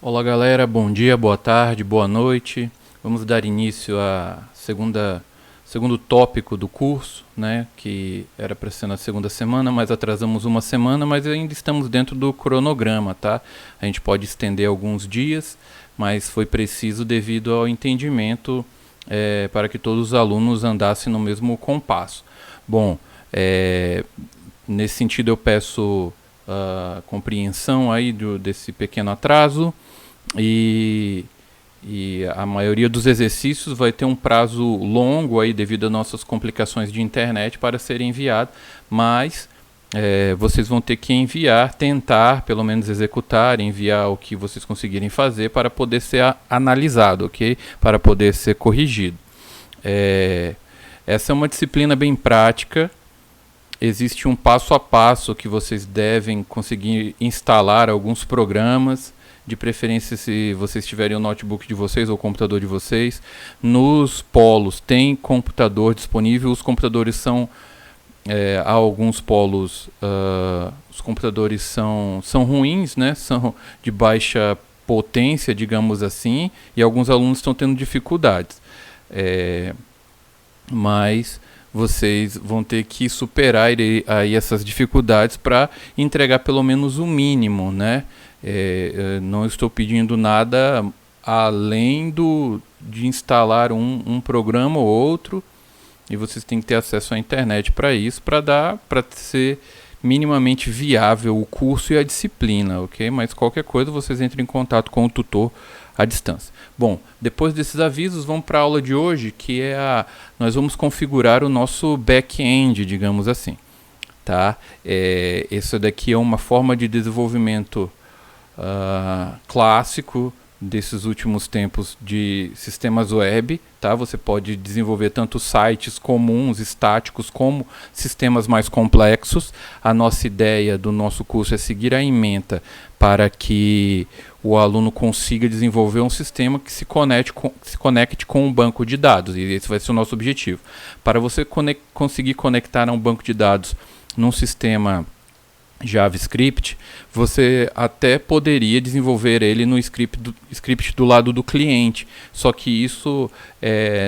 Olá galera, bom dia, boa tarde, boa noite. Vamos dar início a segundo tópico do curso, né, que era para ser na segunda semana, mas atrasamos uma semana, mas ainda estamos dentro do cronograma, tá? A gente pode estender alguns dias, mas foi preciso devido ao entendimento para que todos os alunos andassem no mesmo compasso. Bom, nesse sentido eu peço compreensão aí desse pequeno atraso. E a maioria dos exercícios vai ter um prazo longo aí devido às nossas complicações de internet para ser enviado, mas vocês vão ter que enviar, tentar pelo menos executar, enviar o que vocês conseguirem fazer para poder ser analisado, ok? Para poder ser corrigido. Essa é uma disciplina bem prática. Existe um passo a passo que vocês devem conseguir instalar alguns programas, de preferência se vocês tiverem o notebook de vocês ou o computador de vocês. Nos polos tem computador disponível, os computadores são, há alguns polos, os computadores são ruins, né? São de baixa potência, digamos assim, e alguns alunos estão tendo dificuldades. Mas vocês vão ter que superar aí essas dificuldades para entregar pelo menos o mínimo, né? Não estou pedindo nada além de instalar um programa ou outro, e vocês têm que ter acesso à internet para isso, para ser minimamente viável o curso e a disciplina, ok? Mas qualquer coisa vocês entrem em contato com o tutor à distância. Bom, depois desses avisos, vamos para a aula de hoje, que é nós vamos configurar o nosso back-end, digamos assim, tá? Essa daqui é uma forma de desenvolvimento clássico desses últimos tempos de sistemas web, tá? Você pode desenvolver tanto sites comuns, estáticos, como sistemas mais complexos. A nossa ideia do nosso curso é seguir a ementa para que o aluno consiga desenvolver um sistema que se conecte com um banco de dados, e esse vai ser o nosso objetivo. Para você conseguir conectar a um banco de dados num sistema JavaScript, você até poderia desenvolver ele no script do lado do cliente, só que isso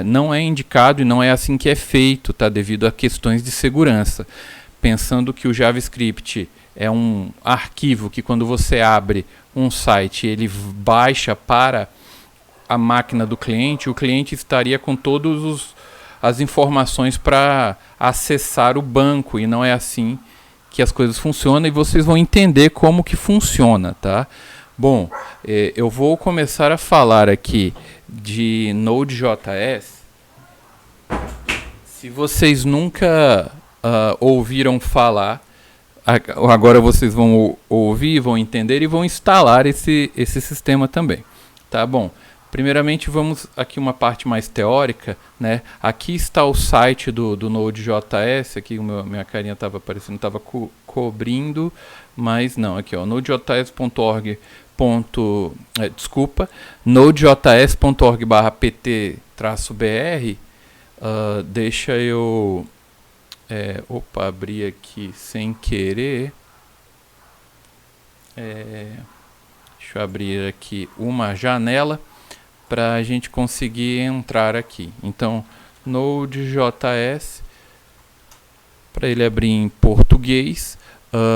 não é indicado e não é assim que é feito, tá? Devido a questões de segurança. Pensando que o JavaScript é um arquivo que quando você abre um site, ele baixa para a máquina do cliente, o cliente estaria com todas as informações para acessar o banco, e não é assim que as coisas funcionam, e vocês vão entender como que funciona, tá? Bom, eu vou começar a falar aqui de Node.js. Se vocês nunca ouviram falar, agora vocês vão ouvir, vão entender e vão instalar esse sistema também, tá? Bom, primeiramente vamos aqui uma parte mais teórica, né? Aqui está o site do Node.js, aqui minha carinha estava aparecendo, estava cobrindo, mas não, aqui ó, nodejs.org. nodejs.org/pt-br. Deixa eu abrir aqui sem querer. Deixa eu abrir aqui uma janela para a gente conseguir entrar aqui. Então, Node.js, para ele abrir em português,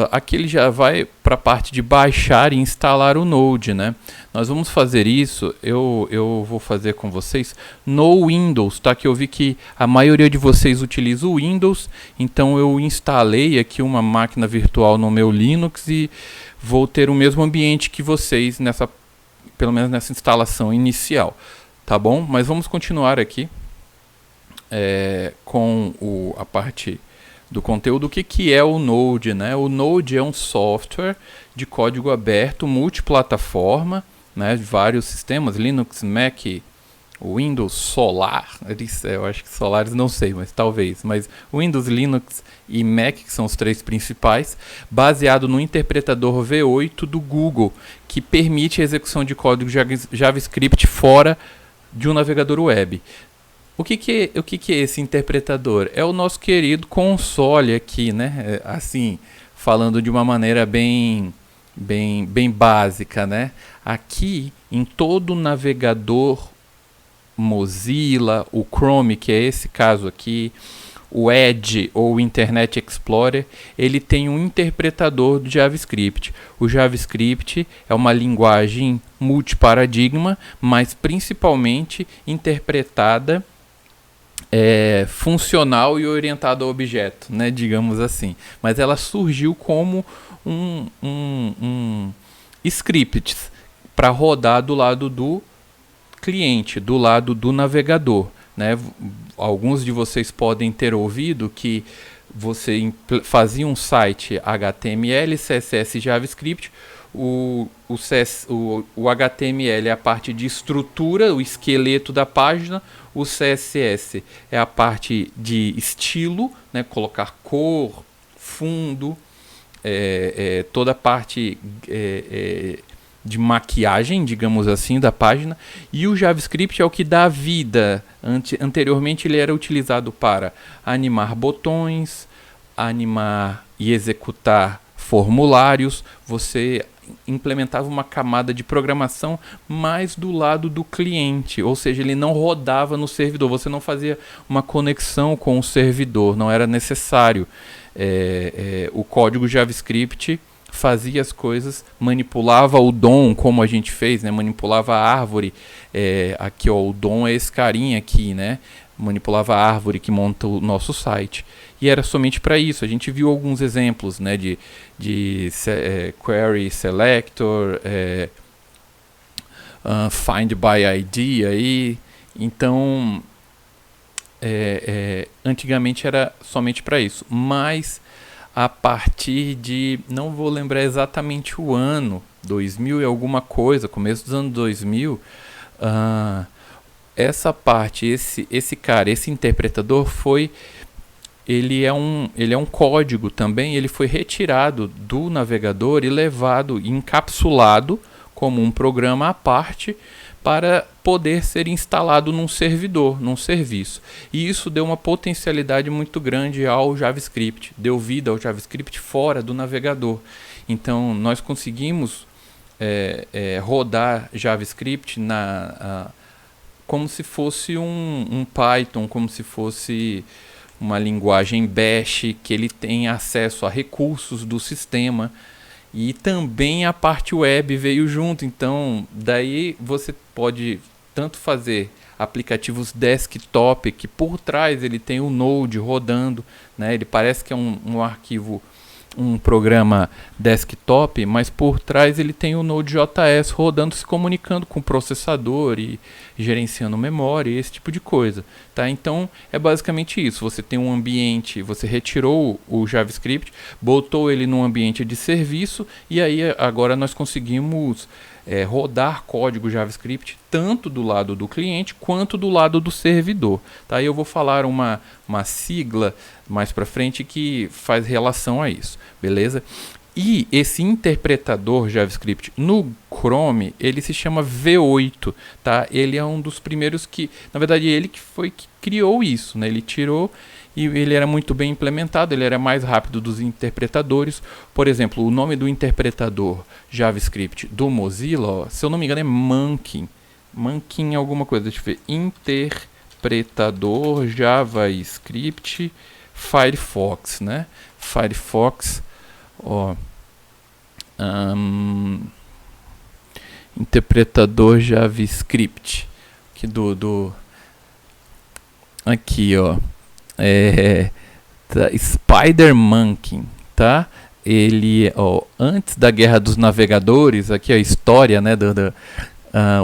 aqui ele já vai para a parte de baixar e instalar o Node, né? Nós vamos fazer isso, eu vou fazer com vocês no Windows, tá? Que eu vi que a maioria de vocês utiliza o Windows, então eu instalei aqui uma máquina virtual no meu Linux e vou ter o mesmo ambiente que vocês pelo menos nessa instalação inicial, tá bom? Mas vamos continuar aqui com a parte do conteúdo. O que é o Node, né? O Node é um software de código aberto, multiplataforma, né? De vários sistemas, Linux, Mac, Windows, Solar, eu acho que Solaris não sei, mas talvez, mas Windows, Linux e Mac, que são os três principais, baseado no interpretador V8 do Google, que permite a execução de código JavaScript fora de um navegador web. O que é esse interpretador? É o nosso querido console aqui, né? Assim, falando de uma maneira bem básica, né? Aqui, em todo o navegador Mozilla, o Chrome, que é esse caso aqui, o Edge ou o Internet Explorer, ele tem um interpretador do JavaScript. O JavaScript é uma linguagem multiparadigma, mas principalmente interpretada funcional e orientada ao objeto, né, digamos assim. Mas ela surgiu como um script para rodar do lado do cliente, do lado do navegador, né? Alguns de vocês podem ter ouvido que você fazia um site HTML, CSS e JavaScript. O HTML é a parte de estrutura, o esqueleto da página. O CSS é a parte de estilo, né? Colocar cor, fundo, toda a parte de maquiagem, digamos assim, da página. E o JavaScript é o que dá vida. Anteriormente ele era utilizado para animar botões, animar e executar formulários. Você implementava uma camada de programação mais do lado do cliente, ou seja, ele não rodava no servidor, você não fazia uma conexão com o servidor, não era necessário. O código JavaScript fazia as coisas, manipulava o DOM, como a gente fez, né? Manipulava a árvore. Aqui, ó, o DOM é esse carinha aqui, né? Manipulava a árvore que monta o nosso site. E era somente para isso. A gente viu alguns exemplos, né, de query selector, find by ID aí. Então, antigamente era somente para isso. Mas a partir de, não vou lembrar exatamente o ano, 2000 e alguma coisa, começo dos anos 2000, essa parte, esse interpretador ele é um código também, ele foi retirado do navegador e levado, encapsulado como um programa à parte para poder ser instalado num servidor, num serviço. E isso deu uma potencialidade muito grande ao JavaScript, deu vida ao JavaScript fora do navegador. Então, nós conseguimos rodar JavaScript como se fosse um Python, como se fosse uma linguagem Bash, que ele tem acesso a recursos do sistema. E também a parte web veio junto, então daí você pode tanto fazer aplicativos desktop, que por trás ele tem o Node rodando, né? Ele parece que é um arquivo, um programa desktop, mas por trás ele tem o Node.js rodando, se comunicando com o processador e gerenciando memória e esse tipo de coisa, tá? Então é basicamente isso. Você tem um ambiente, você retirou o JavaScript, botou ele num ambiente de serviço e aí agora nós conseguimos rodar código JavaScript tanto do lado do cliente quanto do lado do servidor, tá? Eu vou falar uma sigla mais para frente que faz relação a isso, beleza? E esse interpretador JavaScript no Chrome, ele se chama V8, tá? Ele é um dos primeiros que, na verdade, ele que criou isso, né? Ele tirou e ele era muito bem implementado, ele era mais rápido dos interpretadores. Por exemplo, o nome do interpretador JavaScript do Mozilla, ó, se eu não me engano, é Monkey. Monkey alguma coisa, deixa eu ver. Interpretador JavaScript Firefox, né? Firefox, ó. Interpretador JavaScript. Aqui aqui, ó. Spider-Monkey, tá? Ele, ó, antes da Guerra dos Navegadores, aqui a história, né,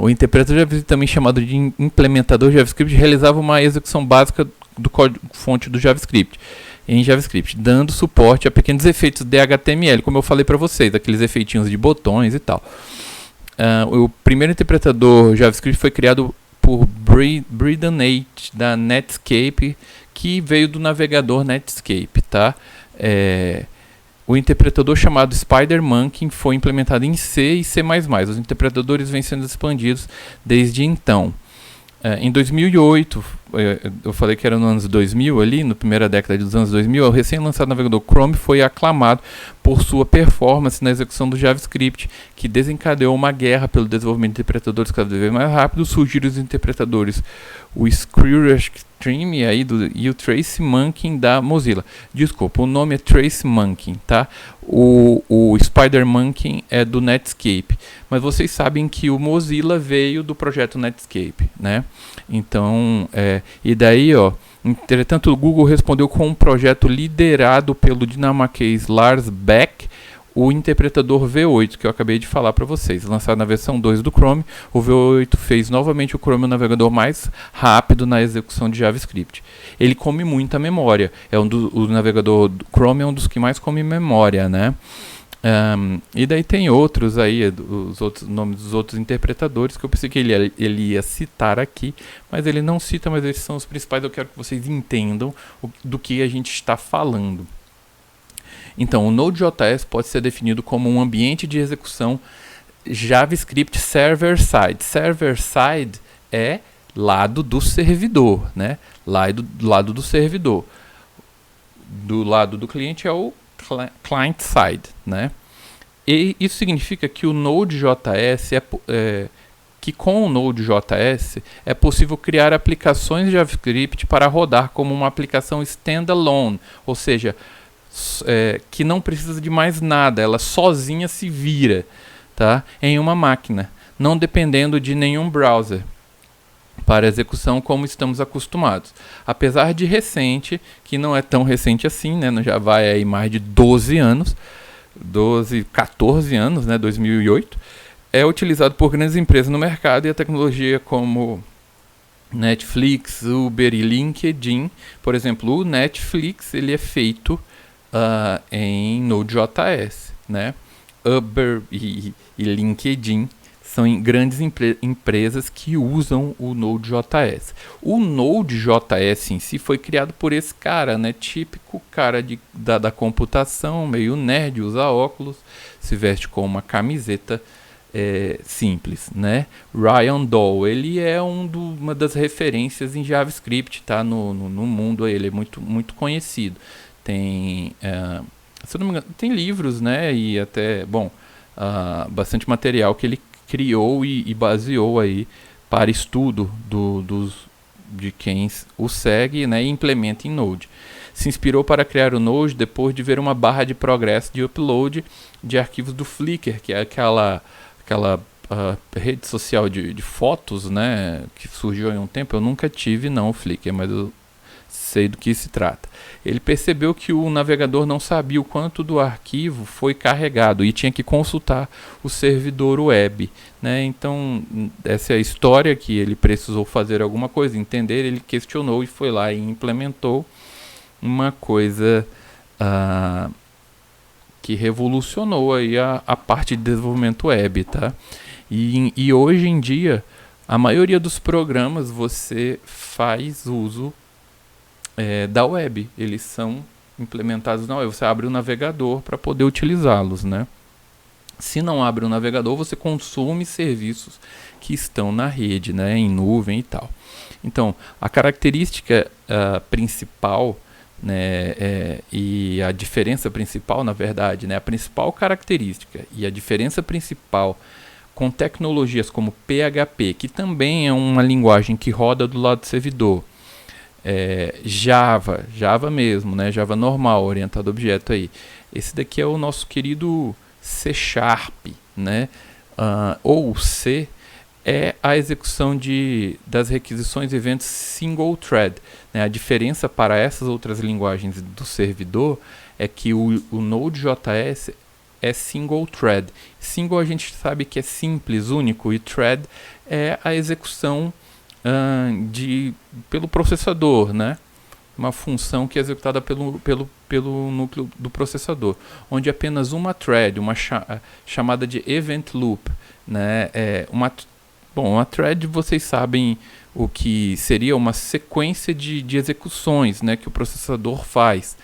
o interpretador JavaScript, também chamado de implementador JavaScript, realizava uma execução básica do código-fonte do JavaScript em JavaScript, dando suporte a pequenos efeitos de HTML, como eu falei para vocês, aqueles efeitinhos de botões e tal. O primeiro interpretador JavaScript foi criado por Brendan Eich, da Netscape, que veio do navegador Netscape, tá? O interpretador chamado Spider-Monkey foi implementado em C e C++. Os interpretadores vêm sendo expandidos desde então. Em 2008, eu falei que era nos anos 2000 ali, na primeira década dos anos 2000, o recém-lançado navegador Chrome foi aclamado por sua performance na execução do JavaScript, que desencadeou uma guerra pelo desenvolvimento de interpretadores cada vez mais rápido. Surgiram os interpretadores, o ScrewStream e o TraceMonkey da Mozilla. Desculpa, o nome é TraceMonkey, tá? O SpiderMonkey é do Netscape, mas vocês sabem que o Mozilla veio do projeto Netscape, né? Então, e daí, entretanto, o Google respondeu com um projeto liderado pelo dinamarquês Lars Beck, o interpretador V8, que eu acabei de falar para vocês. Lançado na versão 2 do Chrome, o V8 fez novamente o Chrome o navegador mais rápido na execução de JavaScript. Ele come muita memória. O navegador do Chrome é um dos que mais come memória, né? E daí tem outros aí, os outros nomes dos outros interpretadores, que eu pensei que ele ia citar aqui, mas ele não cita, mas eles são os principais. Eu quero que vocês entendam do que a gente está falando. Então, o Node.js pode ser definido como um ambiente de execução JavaScript server-side. Server-side é lado do servidor, né? Lado do servidor. Do lado do cliente é o client-side, né? E isso significa que o Node.js que com o Node.js é possível criar aplicações de JavaScript para rodar como uma aplicação standalone, ou seja, que não precisa de mais nada, ela sozinha se vira, tá? Em uma máquina, não dependendo de nenhum browser para execução como estamos acostumados. Apesar de recente, que não é tão recente assim, né? Já vai aí mais de 12 anos, 14 anos, né? 2008, é utilizado por grandes empresas no mercado, e a tecnologia como Netflix, Uber e LinkedIn, por exemplo, o Netflix ele é feito em Node.js, né? Uber e LinkedIn são grandes empresas que usam o Node.js. O Node.js em si foi criado por esse cara, né? Típico cara da computação, meio nerd, usa óculos, se veste com uma camiseta simples, né? Ryan Doll, ele é uma das referências em JavaScript, tá? No mundo, ele é muito conhecido. Tem, se eu não me engano, tem livros, né? E até, bastante material que ele criou e baseou aí para estudo de quem o segue, né, e implementa em Node. Se inspirou para criar o Node depois de ver uma barra de progresso de upload de arquivos do Flickr, que é aquela rede social de fotos, né, que surgiu em um tempo. Eu nunca tive o Flickr, mas eu sei do que se trata. Ele percebeu que o navegador não sabia o quanto do arquivo foi carregado e tinha que consultar o servidor web, né? Então, essa é a história que ele precisou fazer alguma coisa, entender, ele questionou e foi lá e implementou uma coisa que revolucionou aí a parte de desenvolvimento web, tá? E hoje em dia, a maioria dos programas você faz uso da web, eles são implementados na web. Você abre o navegador para poder utilizá-los, né? Se não abre o navegador, você consome serviços que estão na rede, né, em nuvem e tal. Então, a característica principal, né, e a diferença principal, na verdade, né, a principal característica e a diferença principal com tecnologias como PHP, que também é uma linguagem que roda do lado do servidor, Java mesmo, né? Java normal, orientado a objeto aí. Esse daqui é o nosso querido C#, né? Ou C é a execução das requisições e eventos single thread, né? A diferença para essas outras linguagens do servidor é que o Node.js é single thread. Single a gente sabe que é simples, único, e thread é a execução pelo processador, né? Uma função que é executada pelo núcleo do processador, onde apenas uma thread, uma chamada de event loop, né? Uma thread, vocês sabem o que seria uma sequência de execuções, né, que o processador faz.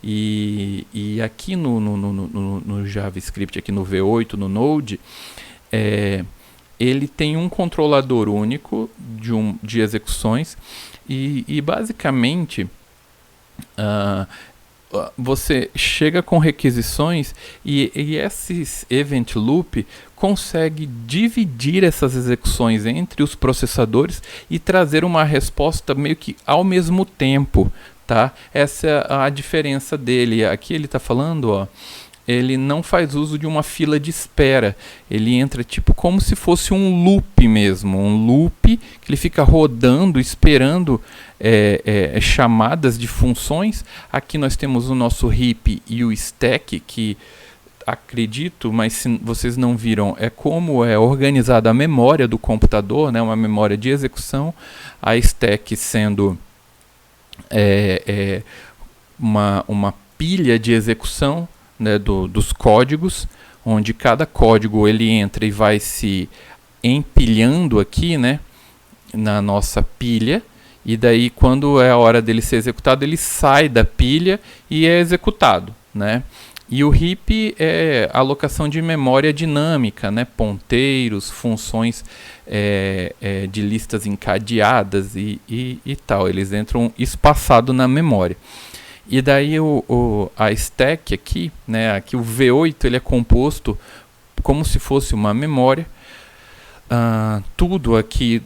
E aqui no JavaScript, aqui no V8, no Node, ele tem um controlador único de execuções e basicamente você chega com requisições e esse event loop consegue dividir essas execuções entre os processadores e trazer uma resposta meio que ao mesmo tempo, tá? Essa é a diferença dele. Aqui ele está falando, ó, ele não faz uso de uma fila de espera. Ele entra tipo como se fosse um loop mesmo, um loop que ele fica rodando, esperando chamadas de funções. Aqui nós temos o nosso heap e o stack, que acredito, mas se vocês não viram, é como é organizada a memória do computador, né, uma memória de execução, a stack sendo uma pilha de execução, né, dos códigos, onde cada código ele entra e vai se empilhando aqui, né, na nossa pilha, e daí quando é a hora dele ser executado, ele sai da pilha e é executado, né? E o heap é alocação de memória dinâmica, né? Ponteiros, funções de listas encadeadas e tal. Eles entram espaçado na memória. E daí a stack aqui, né? Aqui o V8 ele é composto como se fosse uma memória. Tudo aqui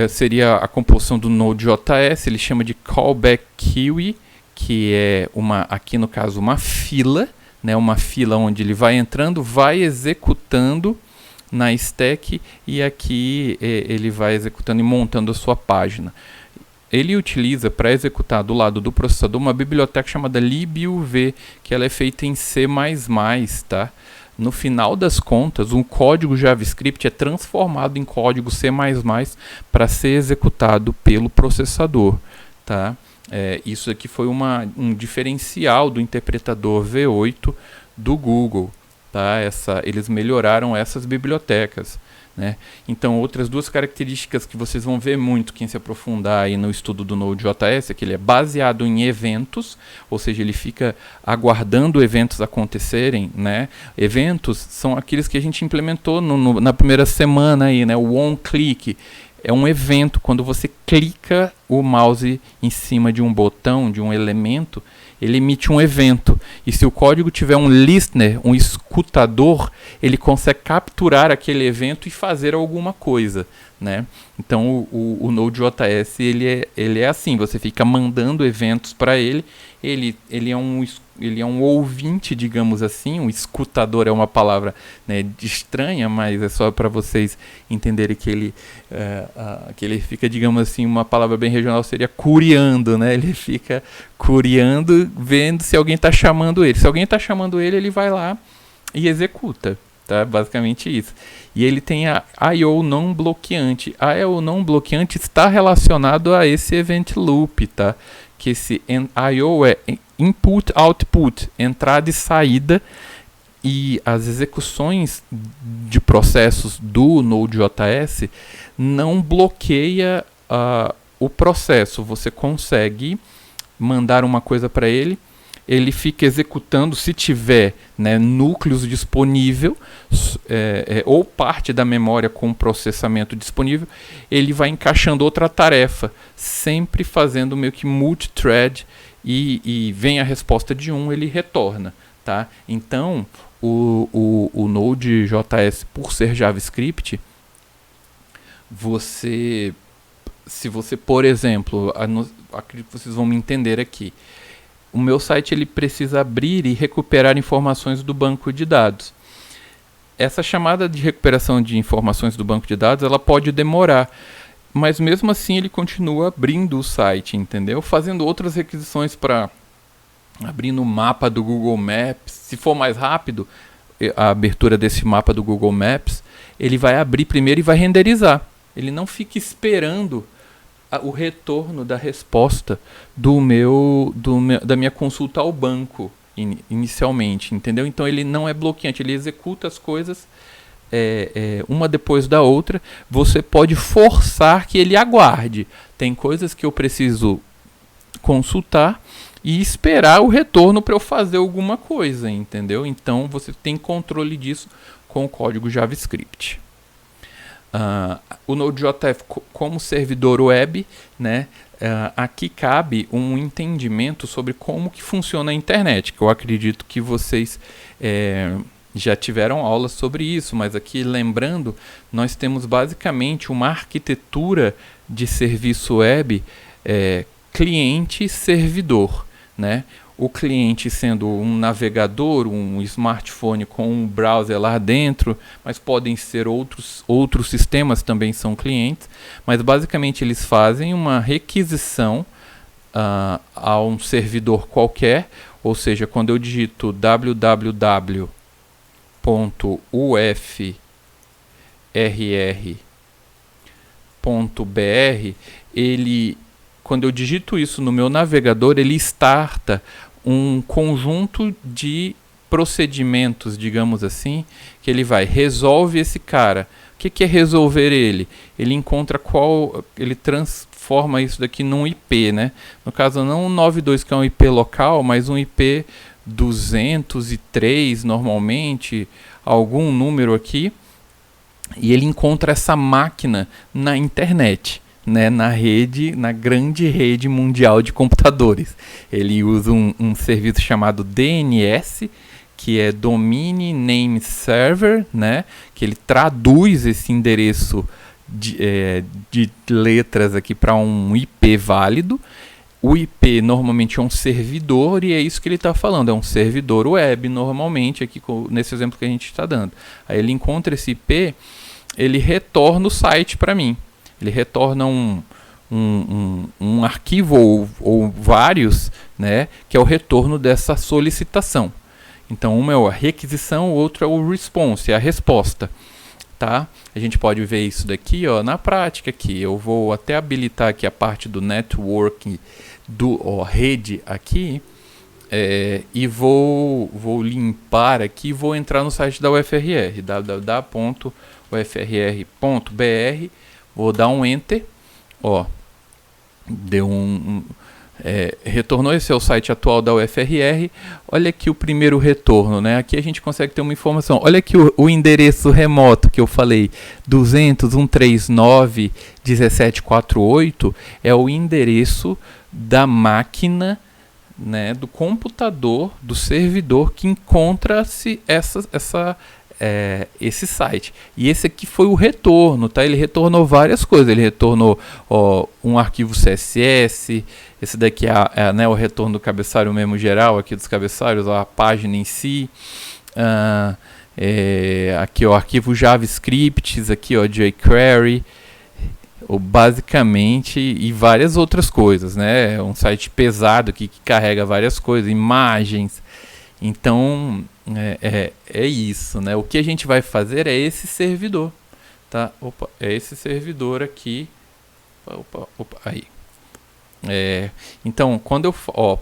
seria a composição do Node.js. Ele chama de callback queue, que é aqui no caso uma fila, né, uma fila onde ele vai entrando, vai executando na stack e aqui ele vai executando e montando a sua página. Ele utiliza para executar do lado do processador uma biblioteca chamada libuv, que ela é feita em C++, tá? No final das contas, um código JavaScript é transformado em código C++ para ser executado pelo processador, tá? Isso aqui foi um diferencial do interpretador V8 do Google, tá? Eles melhoraram essas bibliotecas, né? Então, outras duas características que vocês vão ver muito quem se aprofundar aí no estudo do Node.js é que ele é baseado em eventos, ou seja, ele fica aguardando eventos acontecerem, né? Eventos são aqueles que a gente implementou na primeira semana aí, né? O onClick é um evento, quando você clica o mouse em cima de um botão, de um elemento, ele emite um evento. E se o código tiver um listener, um escutador, ele consegue capturar aquele evento e fazer alguma coisa, né? Então o Node.js ele é assim, você fica mandando eventos para ele é um ouvinte, digamos assim. Um escutador é uma palavra, né, estranha, mas é só para vocês entenderem que ele fica, digamos assim, uma palavra bem regional seria curiando, né? Ele fica curiando, vendo se alguém está chamando ele. Se alguém está chamando ele, ele vai lá e executa, tá? Basicamente isso. E ele tem a I/O não bloqueante. A I/O não bloqueante está relacionado a esse event loop, tá? Que esse I/O é input, output, entrada e saída, e as execuções de processos do Node.js não bloqueia o processo. Você consegue mandar uma coisa para ele, ele fica executando se tiver, né, núcleos disponível, ou parte da memória com processamento disponível, ele vai encaixando outra tarefa, sempre fazendo meio que multithread, e vem a resposta de ele retorna, tá? Então o Node.js, por ser JavaScript, se você, por exemplo, acredito que vocês vão me entender aqui, o meu site ele precisa abrir e recuperar informações do banco de dados. Essa chamada de recuperação de informações do banco de dados, ela pode demorar, mas mesmo assim ele continua abrindo o site, entendeu? Fazendo outras requisições para abrir no mapa do Google Maps. Se for mais rápido a abertura desse mapa do Google Maps, ele vai abrir primeiro e vai renderizar. Ele não fica esperando o retorno da resposta da minha consulta ao banco inicialmente, entendeu? Então ele não é bloqueante, ele executa as coisas uma depois da outra. Você pode forçar que ele aguarde. Tem coisas que eu preciso consultar e esperar o retorno para eu fazer alguma coisa, entendeu? Então você tem controle disso com o código JavaScript. O Node.js como servidor web, né? Aqui cabe um entendimento sobre como que funciona a internet, que eu acredito que vocês já tiveram aulas sobre isso, mas aqui lembrando, nós temos basicamente uma arquitetura de serviço web cliente-servidor, né? O cliente sendo um navegador, um smartphone com um browser lá dentro, mas podem ser outros sistemas também são clientes, mas basicamente eles fazem uma requisição a um servidor qualquer, ou seja, quando eu digito www.ufrr.br, quando eu digito isso no meu navegador, ele starta um conjunto de procedimentos, digamos assim, que ele resolve esse cara. O que é resolver ele? Ele encontra ele transforma isso daqui num IP, né? No caso não um 92 que é um IP local, mas um IP 203 normalmente, algum número aqui, e ele encontra essa máquina na internet, né, na grande rede mundial de computadores. Ele usa um serviço chamado DNS, que é Domain Name Server, né, que ele traduz esse endereço de letras aqui para um IP válido. O IP normalmente é um servidor, e é isso que ele está falando, é um servidor web normalmente, aqui nesse exemplo que a gente está dando. Aí ele encontra esse IP, ele retorna o site para mim. Ele retorna um arquivo ou vários, né, que é o retorno dessa solicitação. Então, uma é a requisição, o outro é o response, é a resposta. Tá? A gente pode ver isso daqui, ó, na prática aqui. Eu vou até habilitar aqui a parte do network, rede aqui, e vou limpar aqui e vou entrar no site da UFRR, www.ufrr.br. Vou dar um Enter, ó, deu retornou. Esse é o site atual da UFRR. Olha aqui o primeiro retorno, né? Aqui a gente consegue ter uma informação. Olha aqui o endereço remoto que eu falei, 200.139.1748, é o endereço da máquina, né, do computador, do servidor que encontra-se esse site. E esse aqui foi o retorno, tá? Ele retornou várias coisas. Ele retornou um arquivo CSS. Esse daqui né, o retorno do cabeçalho mesmo geral, aqui dos cabeçalhos, a página em si. Aqui o arquivo JavaScript, aqui jQuery, basicamente, e várias outras coisas, né? É um site pesado aqui que carrega várias coisas, imagens. Então, é isso, né? O que a gente vai fazer é esse servidor, tá? É esse servidor aqui. Aí. Então, quando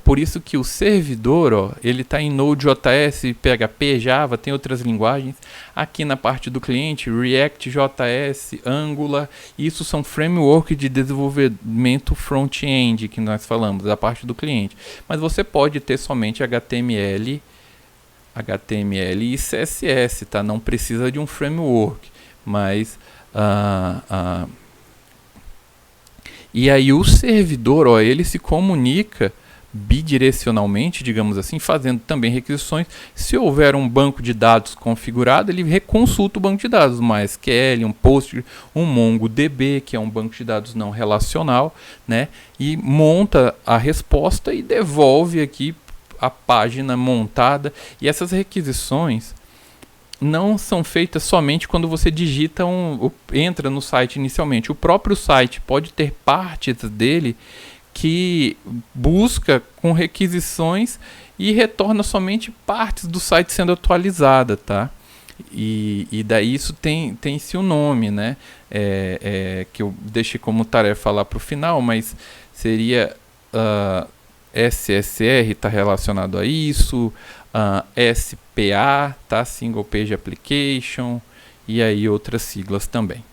por isso que o servidor, ele está em Node.js, PHP, Java, tem outras linguagens. Aqui na parte do cliente, React.js, Angular, isso são frameworks de desenvolvimento front-end que nós falamos, da parte do cliente. Mas você pode ter somente HTML e CSS, tá? Não precisa de um framework, mas e aí o servidor, ele se comunica bidirecionalmente, digamos assim, fazendo também requisições. Se houver um banco de dados configurado, ele reconsulta o banco de dados, um MySQL, um Postgre, um MongoDB, que é um banco de dados não relacional, né? E monta a resposta e devolve aqui a página montada. E essas requisições não são feitas somente quando você digita entra no site inicialmente. O próprio site pode ter partes dele que busca com requisições e retorna somente partes do site sendo atualizada, tá? E daí isso tem-se um nome, né? Que eu deixei como tarefa lá para o final, mas seria SSR, está relacionado a isso, SPA, tá? Single Page Application, e aí outras siglas também.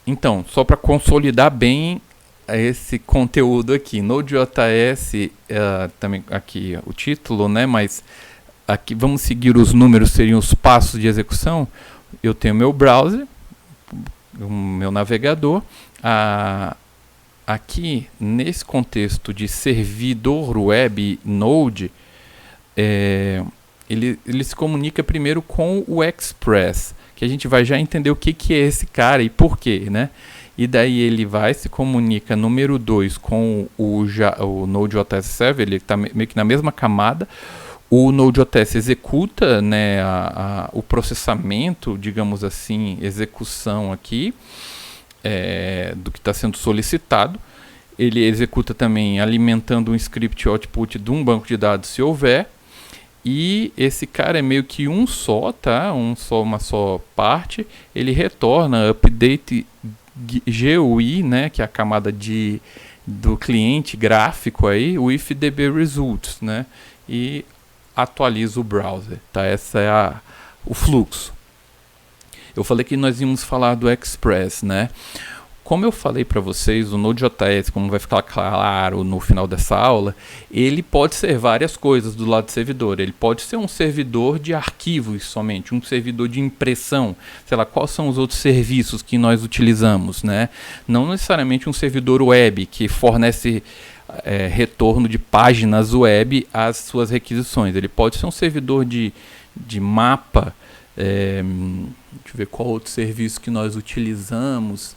Então, só para consolidar bem esse conteúdo aqui, Node.js, também aqui o título, né? Mas aqui vamos seguir os números, seriam os passos de execução. Eu tenho meu browser, o meu navegador. Aqui, nesse contexto de servidor web Node, ele se comunica primeiro com o Express, que a gente vai já entender o que é esse cara e por quê, né? E daí ele se comunica número 2 com o Node.js Server, ele está meio que na mesma camada. O Node.js executa, né, o processamento, digamos assim, execução aqui, do que está sendo solicitado. Ele executa também alimentando um script output de um banco de dados, se houver. E esse cara é meio que um só, tá? Uma só parte. Ele retorna update GUI, né, que é a camada do cliente gráfico aí, with DB results, né, e atualiza o browser, tá? Essa é o fluxo. Eu falei que nós íamos falar do Express, né? Como eu falei para vocês, o Node.js, como vai ficar claro no final dessa aula, ele pode ser várias coisas do lado do servidor. Ele pode ser um servidor de arquivos somente, um servidor de impressão, sei lá, quais são os outros serviços que nós utilizamos, né? Não necessariamente um servidor web que fornece retorno de páginas web às suas requisições. Ele pode ser um servidor de mapa, deixa eu ver qual outro serviço que nós utilizamos.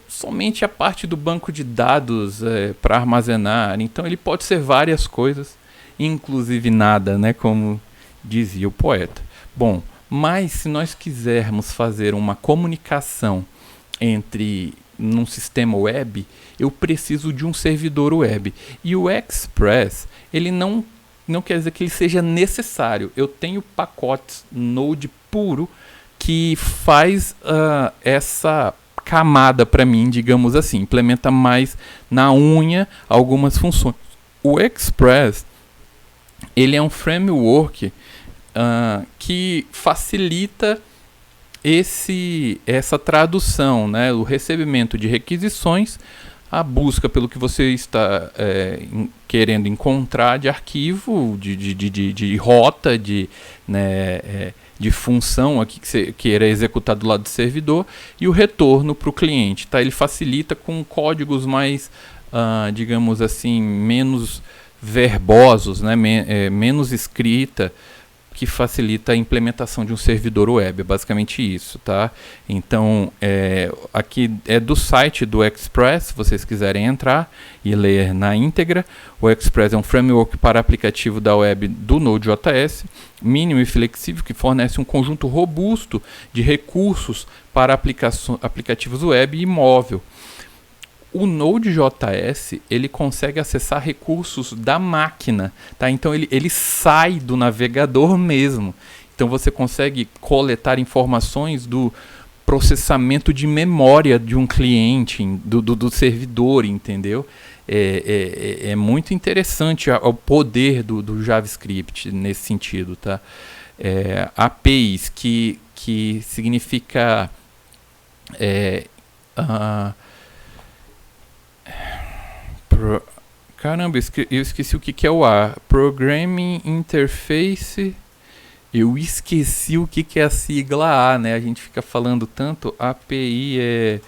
Somente a parte do banco de dados para armazenar. Então ele pode ser várias coisas, inclusive nada, né, como dizia o poeta. Bom, mas se nós quisermos fazer uma comunicação num sistema web, eu preciso de um servidor web. E o Express, ele não quer dizer que ele seja necessário. Eu tenho pacotes Node puro que faz essa camada para mim, digamos assim, implementa mais na unha algumas funções. O Express, ele é um framework que facilita essa tradução, né, o recebimento de requisições, a busca pelo que você está querendo encontrar de arquivo, de rota, de função aqui que você queira executar do lado do servidor, e o retorno para o cliente, tá? Ele facilita com códigos mais, digamos assim, menos verbosos, né? Menos escrita, que facilita a implementação de um servidor web, é basicamente isso, tá? Então, aqui é do site do Express, se vocês quiserem entrar e ler na íntegra. O Express é um framework para aplicativo da web do Node.js, mínimo e flexível, que fornece um conjunto robusto de recursos para aplicativos web e móvel. O Node.js, ele consegue acessar recursos da máquina, tá? Então ele sai do navegador mesmo. Então você consegue coletar informações do processamento de memória de um cliente, do servidor, entendeu? É muito interessante o poder do JavaScript nesse sentido, tá? APIs, que significa caramba, eu esqueci o que é o A. Programming Interface. Eu esqueci o que é a sigla A, né? A gente fica falando tanto. API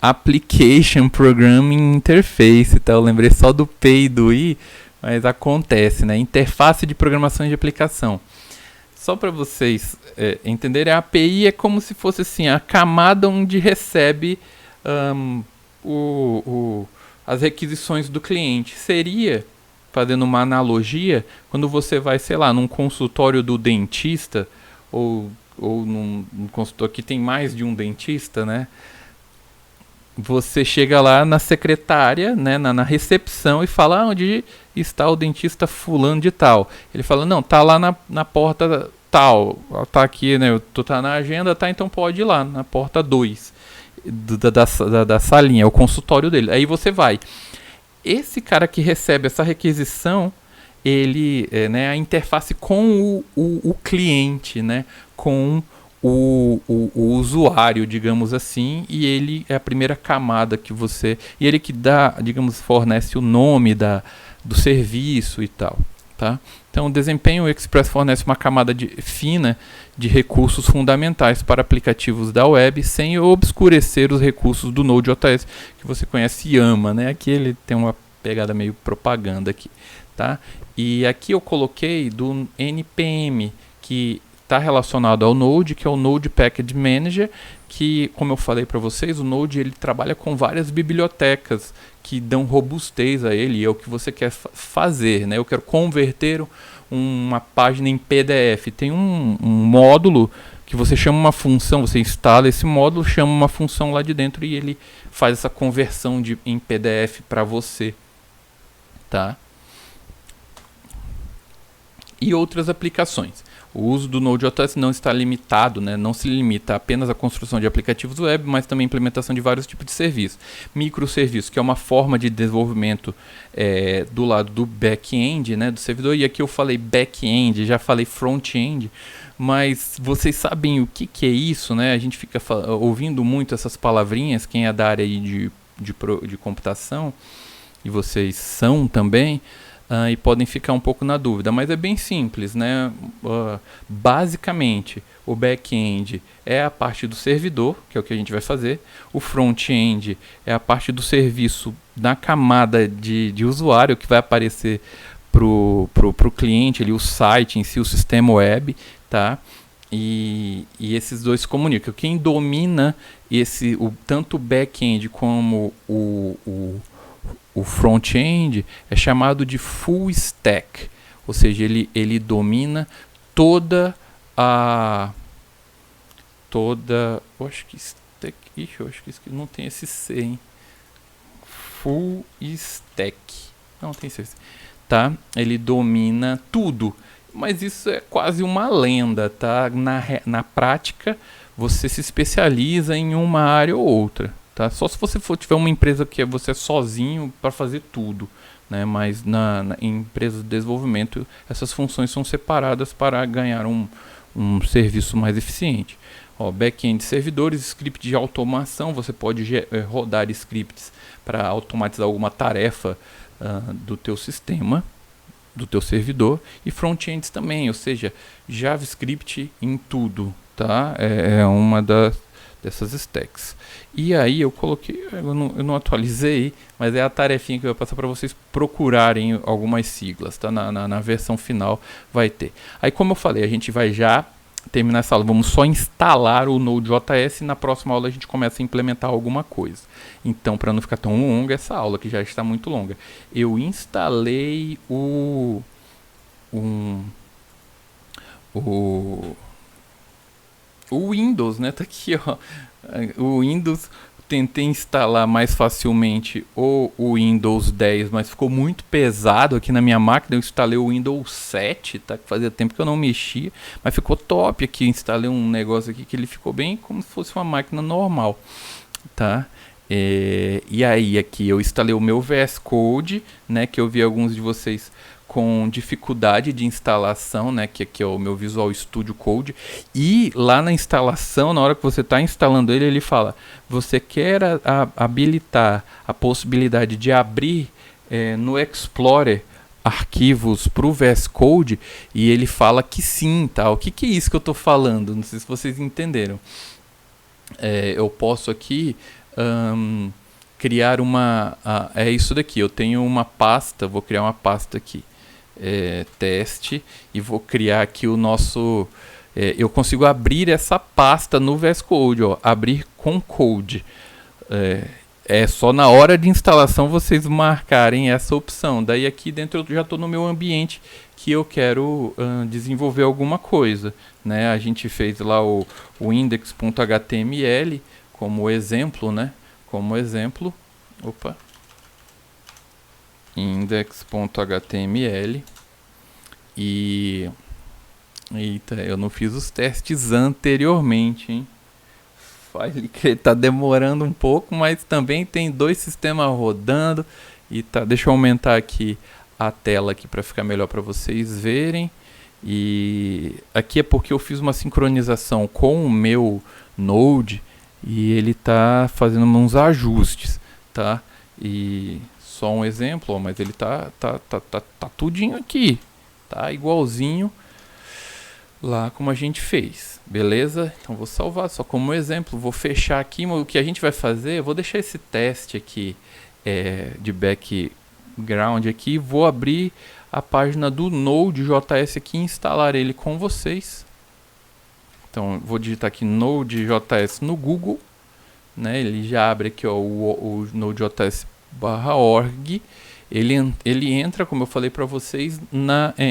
Application Programming Interface, tá? Eu lembrei só do P e do I, mas acontece, né? Interface de programação de aplicação. Só para vocês entenderem, a API é como se fosse assim, a camada onde recebe as requisições do cliente. Seria, fazendo uma analogia, quando você vai, sei lá, num consultório do dentista, ou num consultório que tem mais de um dentista, né? Você chega lá na secretária, né, na recepção, e fala, onde está o dentista fulano de tal? Ele fala, não, tá lá na porta tal, tá aqui, né, tá na agenda, tá, então pode ir lá, na porta 2 da salinha, é o consultório dele. Aí você vai. Esse cara que recebe essa requisição, ele né, a interface com o cliente, né, com o usuário, digamos assim, e ele é a primeira camada que você... E ele que dá, digamos, fornece o nome do serviço e tal. Tá? Então, o desempenho Express fornece uma camada fina de recursos fundamentais para aplicativos da web, sem obscurecer os recursos do Node.js, que você conhece e ama, né? Aqui ele tem uma pegada meio propaganda aqui, tá? E aqui eu coloquei do NPM, que está relacionado ao Node, que é o Node Package Manager, que, como eu falei para vocês, o Node ele trabalha com várias bibliotecas que dão robustez a ele, e é o que você quer fazer, né? Eu quero converter uma página em PDF. Tem um módulo que você chama uma função, você instala esse módulo, chama uma função lá de dentro e ele faz essa conversão em PDF para você, tá? E outras aplicações. O uso do Node.js não está limitado, né? Não se limita apenas à construção de aplicativos web, mas também à implementação de vários tipos de serviços. Microserviços, que é uma forma de desenvolvimento do lado do back-end, né, do servidor. E aqui eu falei back-end, já falei front-end, mas vocês sabem o que é isso, né? A gente fica ouvindo muito essas palavrinhas, quem é da área aí de computação, e vocês são também, e podem ficar um pouco na dúvida, mas é bem simples, né? Basicamente, o back-end é a parte do servidor, que é o que a gente vai fazer. O front-end é a parte do serviço na camada de usuário, que vai aparecer pro cliente, ali, o site em si, o sistema web, tá? E esses dois se comunicam. Quem domina tanto o back-end como o front-end é chamado de full stack, ou seja, ele domina toda eu acho que stack, eu acho que não tem esse C, hein? Full stack, não tem esse, tá? Ele domina tudo, mas isso é quase uma lenda, tá? Na prática, você se especializa em uma área ou outra. Tá? Só se você tiver uma empresa que você é sozinho para fazer tudo, né? Mas em empresas de desenvolvimento essas funções são separadas para ganhar um serviço mais eficiente. Back-end servidores, script de automação, você pode rodar scripts para automatizar alguma tarefa do teu sistema, do teu servidor, e front-ends também, ou seja, JavaScript em tudo, tá? É uma dessas stacks. E aí eu coloquei, eu não atualizei, mas é a tarefinha que eu vou passar para vocês procurarem algumas siglas, tá? Na versão final vai ter. Aí, como eu falei, a gente vai já terminar essa aula, vamos só instalar o Node.js e na próxima aula a gente começa a implementar alguma coisa. Então, para não ficar tão longa essa aula, que já está muito longa, eu instalei o Windows, né? Tá aqui, ó. O Windows, tentei instalar mais facilmente o Windows 10, mas ficou muito pesado aqui na minha máquina. Eu instalei o Windows 7, tá? Que fazia tempo que eu não mexia, mas ficou top aqui. Instalei um negócio aqui que ele ficou bem como se fosse uma máquina normal, tá? E aí aqui eu instalei o meu VS Code, né? Que eu vi alguns de vocês com dificuldade de instalação, né, que aqui é o meu Visual Studio Code, e lá na instalação, na hora que você está instalando ele fala, você quer habilitar a possibilidade de abrir no Explorer arquivos para o VS Code, e ele fala que sim, tá? O que é isso que eu estou falando? Não sei se vocês entenderam. Eu posso aqui criar é isso daqui, eu tenho uma pasta, vou criar uma pasta aqui, teste, e vou criar aqui o nosso, eu consigo abrir essa pasta no VS Code, ó, abrir com code, só na hora de instalação vocês marcarem essa opção. Daí aqui dentro eu já estou no meu ambiente que eu quero desenvolver alguma coisa, né? A gente fez lá o index.html como exemplo, né? Como exemplo, index.html, e eita, eu não fiz os testes anteriormente, hein? File que está demorando um pouco, mas também tem dois sistemas rodando e tá. Deixa eu aumentar aqui a tela aqui para ficar melhor para vocês verem. E aqui é porque eu fiz uma sincronização com o meu Node e ele está fazendo uns ajustes, tá? E só um exemplo, ó, mas ele tá tudinho aqui. tá? Igualzinho lá como a gente fez, beleza? Então vou salvar só como exemplo, vou fechar aqui, o que a gente vai fazer, eu vou deixar esse teste aqui de background aqui, vou abrir a página do Node.js aqui e instalar ele com vocês. Então vou digitar aqui Node.js no Google, né? Ele já abre aqui, ó, o Node.js/org. Ele entra, como eu falei para vocês,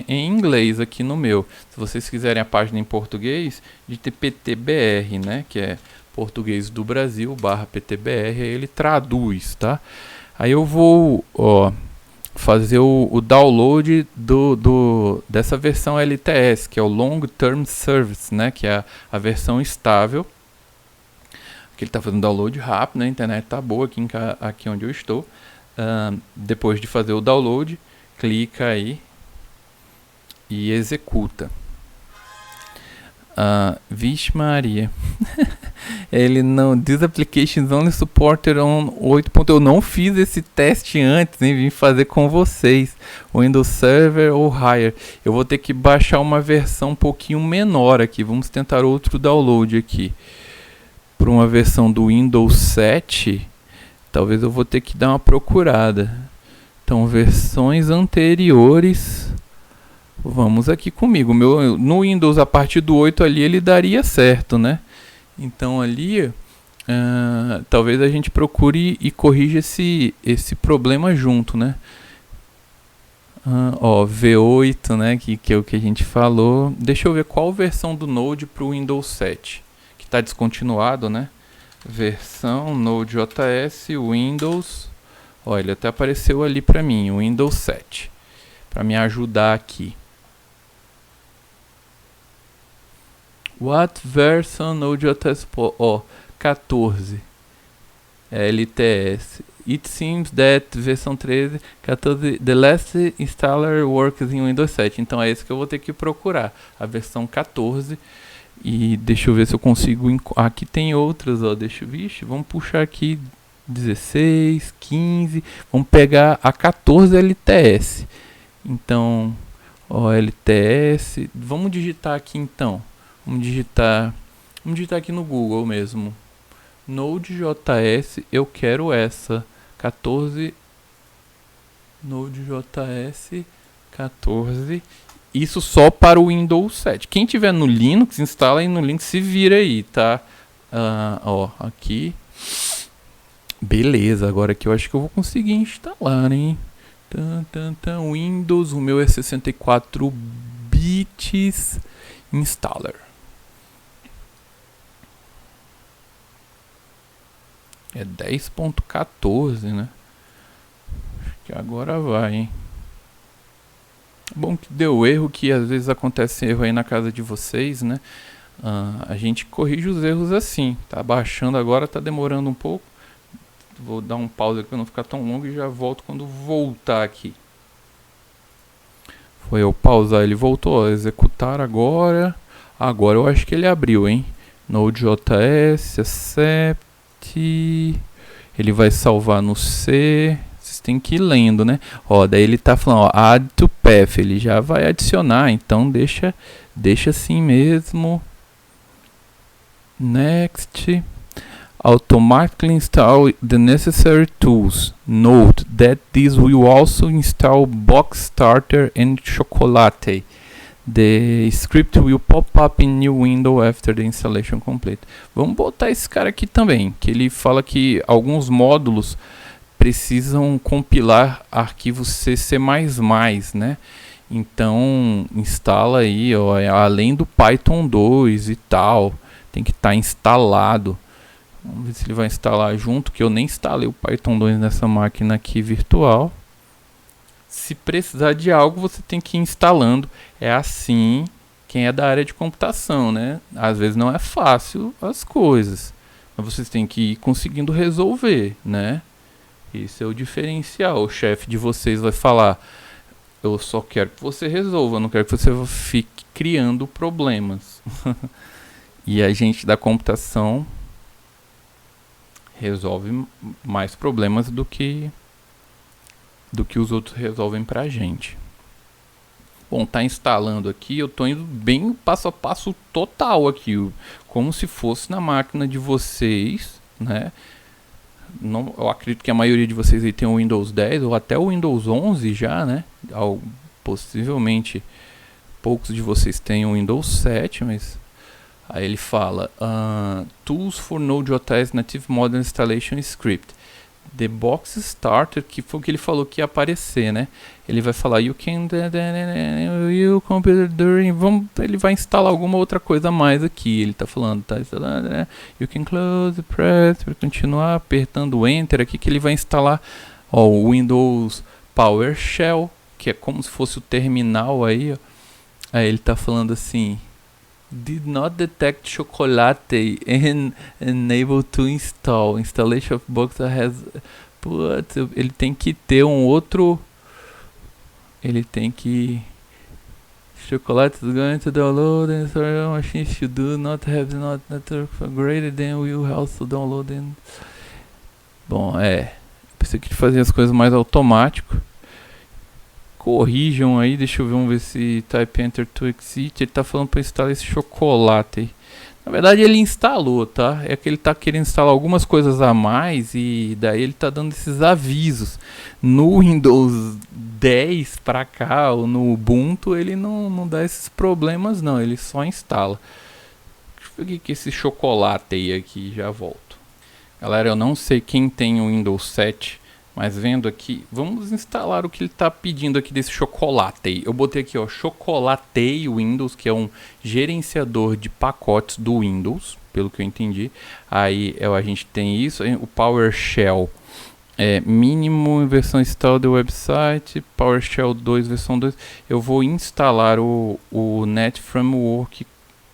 em inglês aqui no meu. Se vocês quiserem a página em português, de PTBR, né? Que é português do Brasil /PTBR, aí ele traduz, tá? Aí eu vou, ó, fazer o download dessa versão LTS, que é o Long Term Service, né? Que é a versão estável. Que ele está fazendo download rápido, né? A internet tá boa aqui onde eu estou. Depois de fazer o download, clica aí e executa. Vixe Maria. Ele não. These applications only supported on 8. Eu não fiz esse teste antes, nem vim fazer com vocês. Windows Server ou Higher. Eu vou ter que baixar uma versão um pouquinho menor aqui. Vamos tentar outro download aqui. Para uma versão do Windows 7. Talvez eu vou ter que dar uma procurada. Então, versões anteriores. Vamos aqui comigo. No Windows, a partir do 8 ali, ele daria certo, né? Então, ali, talvez a gente procure e corrija esse problema junto, né? Ó, V8, né? Que é o que a gente falou. Deixa eu ver qual versão do Node para o Windows 7. Que está descontinuado, né? Versão Node.js Windows. Olha, ele até apareceu ali para mim, o Windows 7, para me ajudar aqui. What version Node.js? 14 LTS. It seems that versão 13, 14, the last installer works in Windows 7. Então é esse que eu vou ter que procurar, a versão 14. E deixa eu ver se eu consigo. Aqui tem outras, ó. Vamos puxar aqui 16, 15. Vamos pegar a 14 LTS. Então, ó, LTS. Vamos digitar aqui então. Vamos digitar aqui no Google mesmo. Node.js, eu quero essa. 14. Node.js 14. Isso só para o Windows 7. Quem tiver no Linux, instala aí no Linux, se vira aí, tá? Ó, aqui. Beleza, agora aqui eu acho que eu vou conseguir instalar, hein? Windows, o meu é 64 bits installer. É 10.14, né? Acho que agora vai, hein? Bom que deu erro, que às vezes acontece erro aí na casa de vocês, né? A gente corrige os erros assim. Tá baixando agora, tá demorando um pouco. Vou dar um pause aqui para não ficar tão longo e já volto quando voltar aqui. Foi eu pausar, ele voltou. Executar agora. Agora eu acho que ele abriu, hein? Node.js, accept. Ele vai salvar no C. Vocês têm que ir lendo, né? Ó, daí ele tá falando, ó, add to path. Ele já vai adicionar, então deixa assim mesmo. Next. Automatically install the necessary tools. Note that this will also install Box Starter and Chocolate. The script will pop up in new window after the installation complete. Vamos botar esse cara aqui também, que ele fala que alguns módulos precisam compilar arquivos CC++, né? Então instala aí, ó, além do Python 2 e tal, tem que estar instalado. Vamos ver se ele vai instalar junto, que eu nem instalei o Python 2 nessa máquina aqui virtual. Se precisar de algo, você tem que ir instalando. É assim, quem é da área de computação, né? Às vezes não é fácil as coisas, mas vocês têm que ir conseguindo resolver, né? Esse é o diferencial. O chefe de vocês vai falar, eu só quero que você resolva, não quero que você fique criando problemas. E a gente da computação resolve mais problemas do que os outros resolvem pra gente. Bom, tá instalando aqui, eu tô indo bem passo a passo total aqui, como se fosse na máquina de vocês, né? Não, eu acredito que a maioria de vocês aí tem o Windows 10 ou até o Windows 11 já, né? Possivelmente poucos de vocês têm o Windows 7, mas aí ele fala Tools for Node.js Native Modern Installation Script. The Box Starter, que foi o que ele falou que ia aparecer, né? Ele vai falar you can computer during, ele vai instalar alguma outra coisa a mais aqui. Ele tá falando, tá instalando, né? You can close the press para continuar apertando Enter aqui que ele vai instalar o Windows PowerShell, que é como se fosse o terminal aí, ó. Aí ele tá falando assim: did not detect chocolate and unable to install. Installation of box has. Putz, ele tem que ter um outro. Ele tem que. Chocolate is going to download and install machine should do not have not network greater than will also download and. Bom, pensei que ele fazia as coisas mais automático. Corrijam aí, deixa eu ver, vamos ver se type enter to exit. Ele tá falando para instalar esse chocolate aí. Na verdade ele instalou, tá? É que ele tá querendo instalar algumas coisas a mais e daí ele tá dando esses avisos. No Windows 10 para cá, ou no Ubuntu, ele não dá esses problemas não, ele só instala. Deixa eu ver o que é esse chocolate aí aqui, já volto. Galera, eu não sei quem tem o Windows 7, mas vendo aqui, vamos instalar o que ele está pedindo aqui desse chocolate. Eu botei aqui, ó, Chocolate Windows, que é um gerenciador de pacotes do Windows, pelo que eu entendi. Aí a gente tem isso, o PowerShell. Mínimo versão install do website, PowerShell 2 versão 2. Eu vou instalar o Net Framework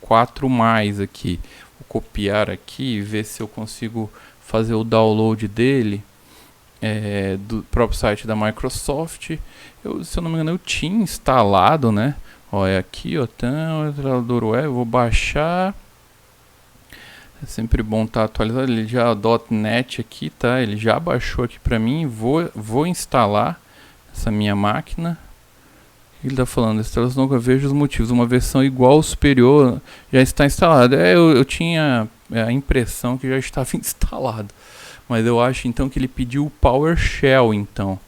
4+, aqui. Vou copiar aqui e ver se eu consigo fazer o download dele. Do próprio site da Microsoft. Se eu não me engano, eu tinha instalado, né? Ó, aqui, ó, tem o instalador web. Eu vou baixar. É sempre bom estar atualizado. Ele já .NET aqui, tá? Ele já baixou aqui para mim. Vou instalar essa minha máquina. Ele está falando, instalação, nunca vejo os motivos. Uma versão igual ou superior já está instalada. Eu tinha a impressão que já estava instalado. Mas eu acho então que ele pediu o PowerShell, então.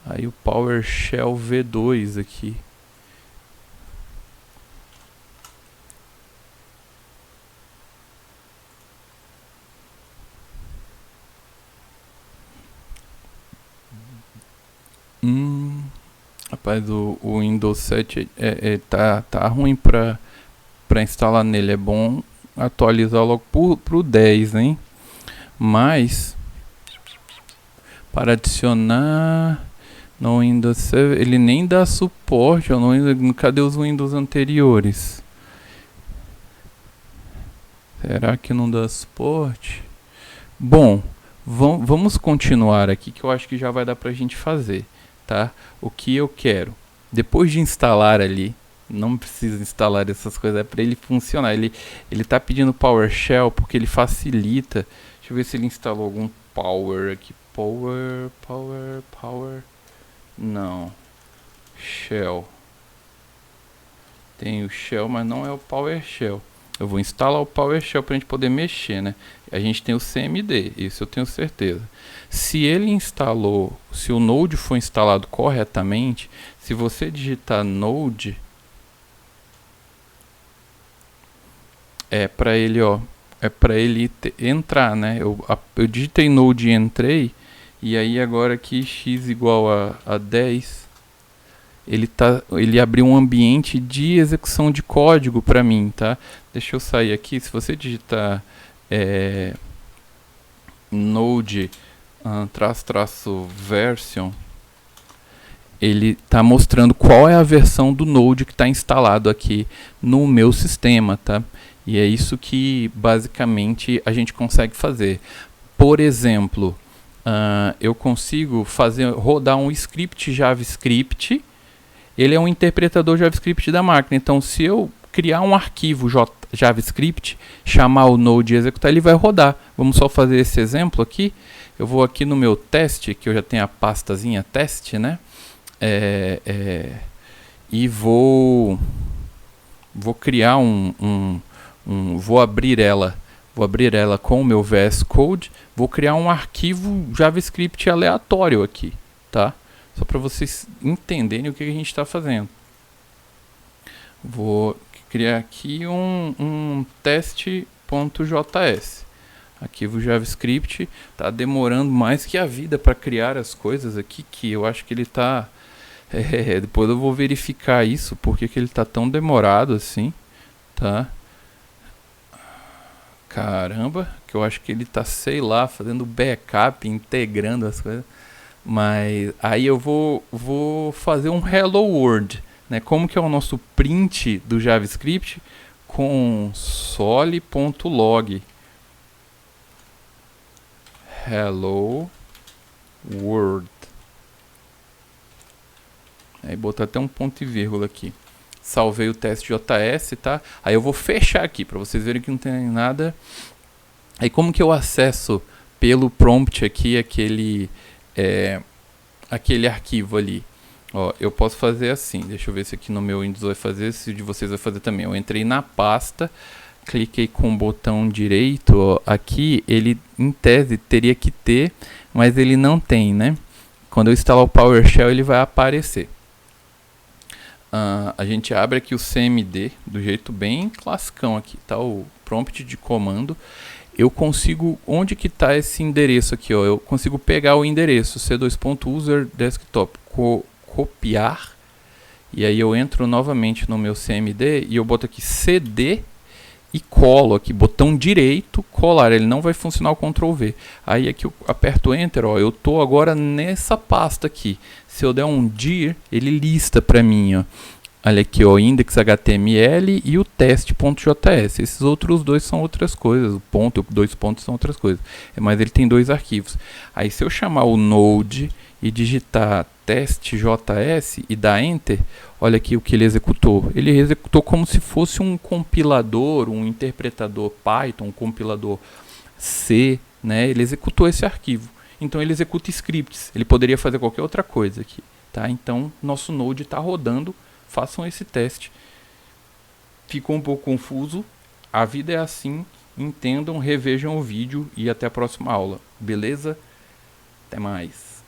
Aí o PowerShell V2 aqui. Rapaz, o Windows 7 tá ruim pra instalar nele. É bom atualizar logo pro 10, hein? Mas para adicionar no Windows 7, ele nem dá suporte. Cadê os Windows anteriores? Será que não dá suporte? Bom, vamos continuar aqui, que eu acho que já vai dar pra gente fazer, tá? O que eu quero, depois de instalar ali, não precisa instalar essas coisas, é para ele funcionar. Ele tá pedindo PowerShell porque ele facilita. Deixa eu ver se ele instalou algum Power aqui. Power. Não. Shell. Tem o Shell, mas não é o PowerShell. Eu vou instalar o PowerShell para a gente poder mexer, né? A gente tem o CMD, isso eu tenho certeza. Se ele instalou, se o Node for instalado corretamente, se você digitar Node, para ele, ó, para ele entrar, né? Eu digitei Node e entrei, e aí agora aqui x igual a 10, ele abriu um ambiente de execução de código para mim, tá? Deixa eu sair aqui. Se você digitar Node --version, ele está mostrando qual é a versão do Node que está instalado aqui no meu sistema, tá? E é isso que basicamente a gente consegue fazer. Por exemplo, eu consigo rodar um script JavaScript. Ele é um interpretador JavaScript da máquina. Então, se eu criar um arquivo JavaScript, chamar o Node e executar, ele vai rodar. Vamos só fazer esse exemplo aqui. Eu vou aqui no meu teste, que eu já tenho a pastazinha teste, né? e vou criar vou abrir ela com o meu VS Code, vou criar um arquivo JavaScript aleatório aqui, tá? Só para vocês entenderem o que a gente está fazendo. Vou criar aqui um teste.js, arquivo JavaScript. Tá demorando mais que a vida para criar as coisas aqui, que eu acho que ele tá... depois eu vou verificar isso, porque que ele tá tão demorado assim, tá? Caramba, que eu acho que ele tá, sei lá, fazendo backup, integrando as coisas. Mas aí eu vou fazer um hello world, né? Como que é o nosso print do JavaScript? Console.log hello world. Aí botar até um ponto e vírgula aqui. Salvei o teste JS, tá? Aí eu vou fechar aqui para vocês verem que não tem nada. Aí como que eu acesso pelo prompt aqui aquele arquivo ali? Ó, eu posso fazer assim. Deixa eu ver se aqui no meu Windows vai fazer, se de vocês vai fazer também. Eu entrei na pasta, cliquei com o botão direito, ó, aqui ele em tese teria que ter, mas ele não tem, né? Quando eu instalar o PowerShell ele vai aparecer. A gente abre aqui o CMD do jeito bem classicão aqui, tá? O prompt de comando. Eu consigo, onde que está esse endereço aqui, ó? Eu consigo pegar o endereço c2.user desktop, copiar, e aí eu entro novamente no meu CMD e eu boto aqui cd e colo aqui, botão direito, colar. Ele não vai funcionar o Ctrl V. Aí aqui eu aperto Enter, ó, eu tô agora nessa pasta aqui. Se eu der um dir, ele lista para mim, ó. Olha aqui, ó, index.html e o teste.js. Esses outros dois são outras coisas. O ponto, dois pontos são outras coisas. Mas ele tem dois arquivos. Aí se eu chamar o Node e digitar teste.js e dar Enter, olha aqui o que ele executou. Ele executou como se fosse um compilador, um interpretador Python, um compilador C, né? Ele executou esse arquivo. Então ele executa scripts. Ele poderia fazer qualquer outra coisa aqui, tá? Então nosso Node está rodando. Façam esse teste. Ficou um pouco confuso? A vida é assim. Entendam, revejam o vídeo e até a próxima aula. Beleza? Até mais.